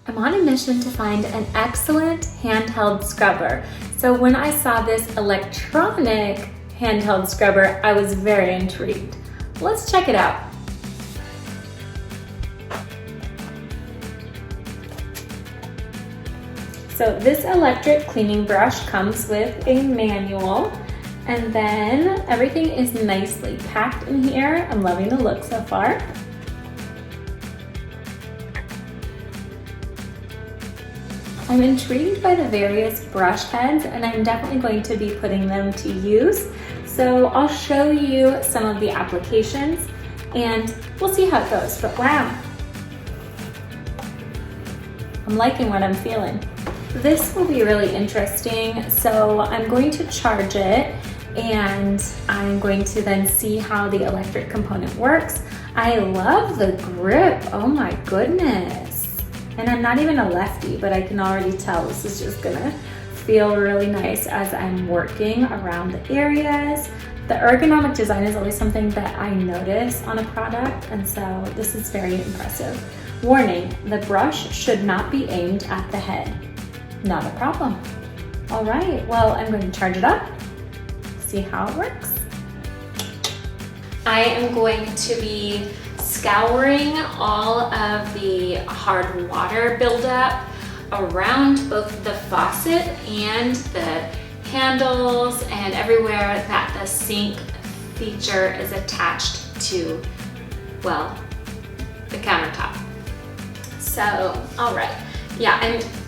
I'm on a mission to find an excellent handheld scrubber. So when I saw this electronic handheld scrubber, I was very intrigued. Let's check it out. So this electric cleaning brush comes with a manual, and then everything is nicely packed in here. I'm loving the look so far. I'm intrigued by the various brush heads, and I'm definitely going to be putting them to use. So I'll show you some of the applications and we'll see how it goes. But wow, I'm liking what I'm feeling. This will be really interesting. So I'm going to charge it and I'm going to then see how the electric component works. I love the grip, oh my goodness. And I'm not even a lefty, but I can already tell this is just gonna feel really nice as I'm working around the areas. The ergonomic design is always something that I notice on a product, and so this is very impressive. Warning, the brush should not be aimed at the head. Not a problem. All right, well, I'm going to charge it up, see how it works. I am going to be scouring all of the hard water buildup around both the faucet and the handles and everywhere that the sink feature is attached to, well, the countertop. So, all right. Yeah,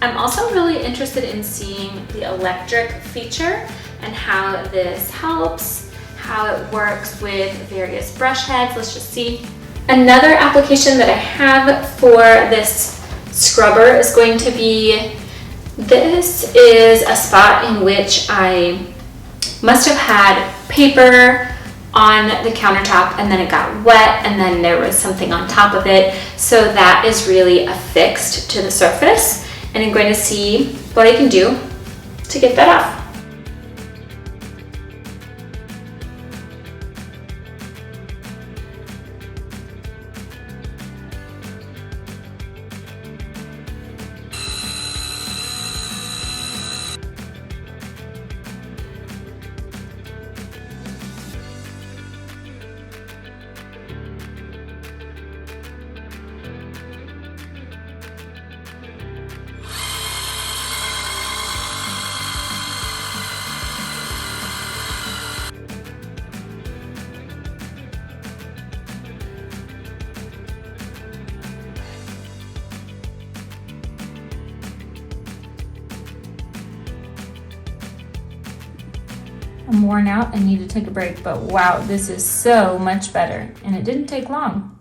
I'm also really interested in seeing the electric feature and how this helps, how it works with various brush heads. Let's just see. Another application that I have for this scrubber is going to be, this is a spot in which I must have had paper on the countertop and then it got wet and then there was something on top of it. So that is really affixed to the surface, and I'm going to see what I can do to get that off. I'm worn out and need to take a break, but wow, this is so much better, and it didn't take long.